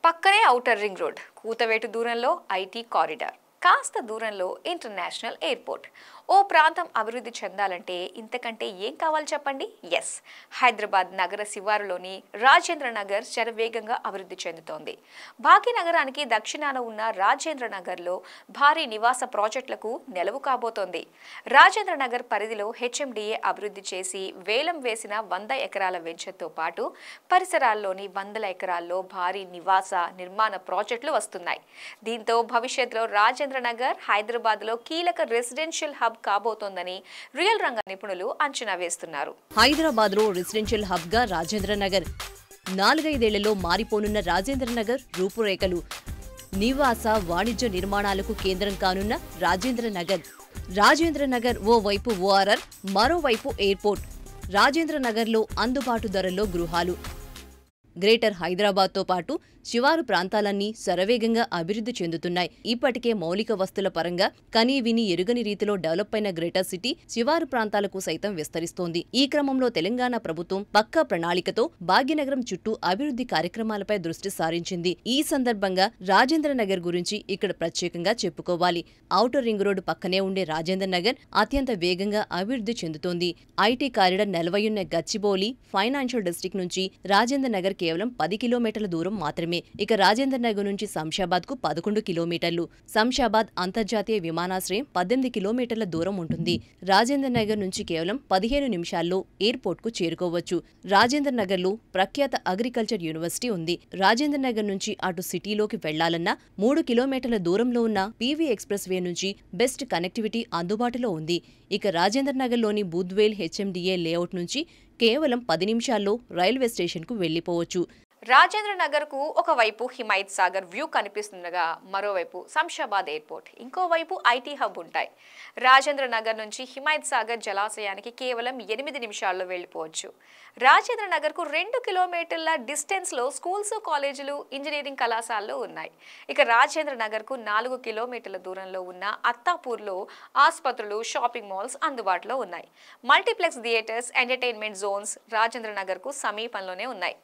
పక్కనే outer ring road, కూతవేటు దూరంలో IT corridor, కాస్త దూరంలో ఇంటర్నేషనల్ ఎయిర్పోర్ట్. ఓ ప్రాంతం అభివృద్ధి చెందాలంటే ఇంతకంటే ఏం కావాలి చెప్పండి? ఎస్, హైదరాబాద్ నగర శివారులోని రాజేంద్ర నగర్ శరవేగంగా అభివృద్ధి చెందుతోంది. భాగ్యనగరానికి దక్షిణాన ఉన్న రాజేంద్ర నగర్లో భారీ నివాస ప్రాజెక్టులకు నెలవు కాబోతోంది. రాజేంద్ర నగర్ పరిధిలో హెచ్ఎండిఏ అభివృద్ధి చేసి వేలం వేసిన 100 ఎకరాల వెంచర్తో పాటు పరిసరాల్లోని 100 ఎకరాల్లో భారీ నివాస నిర్మాణ ప్రాజెక్టులు వస్తున్నాయి. దీంతో భవిష్యత్తులో రాజేంద్ర నగర్ హైదరాబాద్లో కీలక రెసిడెన్షియల్ హబ్ కాబోతోందని రియల్ రంగ నిపుణులు అంచనా వేస్తున్నారు. హైదరాబాద్లో రెసిడెన్షియల్ హబ్ గా రాజేంద్ర నగర్ 4-5 మారిపోనున్న రాజేంద్ర నగర్ రూపురేఖలు. నివాస వాణిజ్య నిర్మాణాలకు కేంద్రం కానున్న రాజేంద్ర నగర్ ఓవైపు ఓఆర్ఆర్, మరోవైపు ఎయిర్పోర్ట్. రాజేంద్ర నగర్లో అందుబాటు ధరల్లో గృహాలు. గ్రేటర్ హైదరాబాద్తో పాటు శివారు ప్రాంతాలన్నీ శరవేగంగా అభివృద్ధి చెందుతున్నాయి. ఇప్పటికే మౌలిక వస్తుల పరంగా కనీవిని ఎరుగని రీతిలో డెవలప్ అయిన గ్రేటర్ సిటీ శివారు ప్రాంతాలకు సైతం విస్తరిస్తోంది. ఈ క్రమంలో తెలంగాణ ప్రభుత్వం పక్కా ప్రణాళికతో భాగ్యనగరం చుట్టూ అభివృద్ధి కార్యక్రమాలపై దృష్టి సారించింది. ఈ సందర్భంగా రాజేంద్ర నగర్ గురించి ఇక్కడ ప్రత్యేకంగా చెప్పుకోవాలి. ఔటర్ రింగ్ రోడ్డు పక్కనే ఉండే రాజేంద్ర నగర్ అత్యంత వేగంగా అభివృద్ధి చెందుతోంది. ఐటీ కారిడార్ నెలవయున్న గచ్చిబౌలి ఫైనాన్షియల్ డిస్ట్రిక్ట్ నుంచి రాజేంద్ర నగర్ కేవలం 10 కిలోమీటర్ల దూరం మాత్రమే. ఇక రాజేంద్ర నగర్ నుంచి శంషాబాద్ కు 11 కిలోమీటర్లు. శంషాబాద్ అంతర్జాతీయ విమానాశ్రయం 18 కిలోమీటర్ల దూరం ఉంటుంది. రాజేంద్ర నగర్ నుంచి కేవలం 15 నిమిషాల్లో ఎయిర్పోర్ట్ కు చేరుకోవచ్చు. రాజేంద్ర నగర్ లో ప్రఖ్యాత అగ్రికల్చర్ యూనివర్సిటీ ఉంది. రాజేంద్ర నగర్ నుంచి అటు సిటీలోకి వెళ్లాలన్నా 3 కిలోమీటర్ల దూరంలో ఉన్న పీవీ ఎక్స్ప్రెస్ వే నుంచి బెస్ట్ కనెక్టివిటీ అందుబాటులో ఉంది. ఇక రాజేంద్ర నగర్లోని బుద్వేల్ హెచ్ఎండిఏ లేఅవుట్ నుంచి కేవలం 10 నిమిషాల్లో రైల్వే స్టేషన్కు వెళ్లిపోవచ్చు. రాజేంద్ర నగర్ కు ఒకవైపు హిమాయత్ సాగర్ వ్యూ కనిపిస్తుండగా మరోవైపు శంషాబాద్ ఎయిర్పోర్ట్, ఇంకోవైపు ఐటీ హబ్ ఉంటాయి. రాజేంద్ర నగర్ నుంచి హిమాయత్ సాగర్ జలాశయానికి కేవలం 8 నిమిషాల్లో వెళ్లిపోవచ్చు. రాజేంద్ర నగర్ కు 2 కిలోమీటర్ల డిస్టెన్స్ లో స్కూల్స్, కాలేజీలు, ఇంజనీరింగ్ కళాశాలలు ఉన్నాయి. ఇక రాజేంద్ర నగర్ కు 4 కిలోమీటర్ల దూరంలో ఉన్న అత్తాపూర్లో ఆసుపత్రులు, షాపింగ్ మాల్స్ అందుబాటులో ఉన్నాయి. Multiplex theatres, entertainment Jones Rajendra Nagar కు సమీపంలోనే ఉన్నాయి.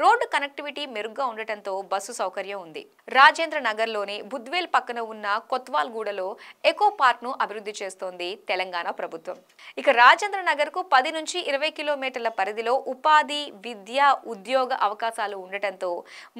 రోడ్డు కనెక్టివిటీ మెరుగ్గా ఉండటంతో బస్సు సౌకర్యం ఉంది. రాజేంద్ర నగర్ లోని బుద్వేల్ పక్కన ఉన్న కొత్వాల్గూడలో ఎకో పార్క్ ను అభివృద్ధి చేస్తోంది తెలంగాణ ప్రభుత్వం. ఇక రాజేంద్ర నగర్ కు 10 నుంచి 20 కిలోమీటర్ల పరిధిలో ఉపాధి, విద్య, ఉద్యోగ అవకాశాలు ఉండటంతో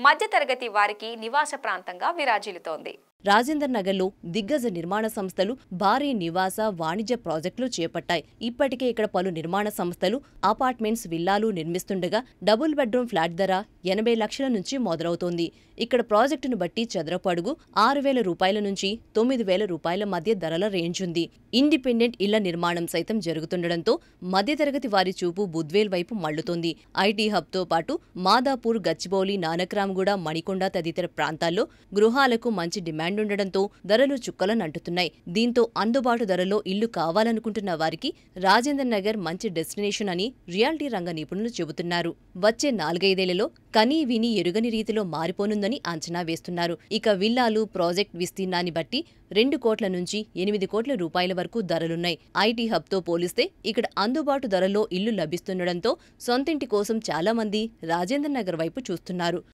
మధ్యతరగతి వారికి నివాస ప్రాంతంగా విరాజిల్లుతోంది. రాజేంద్ర నగర్లో దిగ్గజ నిర్మాణ సంస్థలు భారీ నివాస వాణిజ్య ప్రాజెక్టులు చేపట్టాయి. ఇప్పటికే ఇక్కడ పలు నిర్మాణ సంస్థలు అపార్ట్మెంట్స్, విల్లాలు నిర్మిస్తుండగా డబుల్ బెడ్రూమ్ ఫ్లాట్ ధర 80 లక్షల నుంచి మొదలవుతోంది. ఇక్కడ ప్రాజెక్టును బట్టి చదరపు అడుగు 6,000 రూపాయల నుంచి 9,000 రూపాయల మధ్య ధరల రేంజ్ ఉంది. ఇండిపెండెంట్ ఇళ్ల నిర్మాణం సైతం జరుగుతుండటంతో మధ్యతరగతి వారి చూపు బుద్వేల్ వైపు మళ్లుతోంది. ఐటీ హబ్తో పాటు మాదాపూర్, గచ్చిబౌలి, నానక్రామ్గూడ, మణికొండ తదితర ప్రాంతాల్లో గృహాలకు మంచి డిమాండ్ ఉండడంతో ధరలు చుక్కలనంటున్నాయి. దీంతో అందుబాటు ధరలో ఇల్లు కావాలనుకుంటున్న వారికి రాజేంద్ర నగర్ మంచి డెస్టినేషన్ అని రియాలిటీ రంగ నిపుణులు చెబుతున్నారు. వచ్చే 4-5 కనీ విని ఎరుగని రీతిలో మారిపోనుందని అంచనా వేస్తున్నారు. ఇక విల్లాలు ప్రాజెక్ట్ విస్తీర్ణాన్ని బట్టి 2 కోట్ల నుంచి 8 కోట్ల రూపాయల వరకు ధరలున్నాయి. ఐటీ హబ్తో పోలిస్తే ఇక్కడ అందుబాటు ధరలో ఇల్లు లభిస్తుండటంతో సొంతింటి కోసం చాలా మంది రాజేంద్ర నగర్ వైపు చూస్తున్నారు.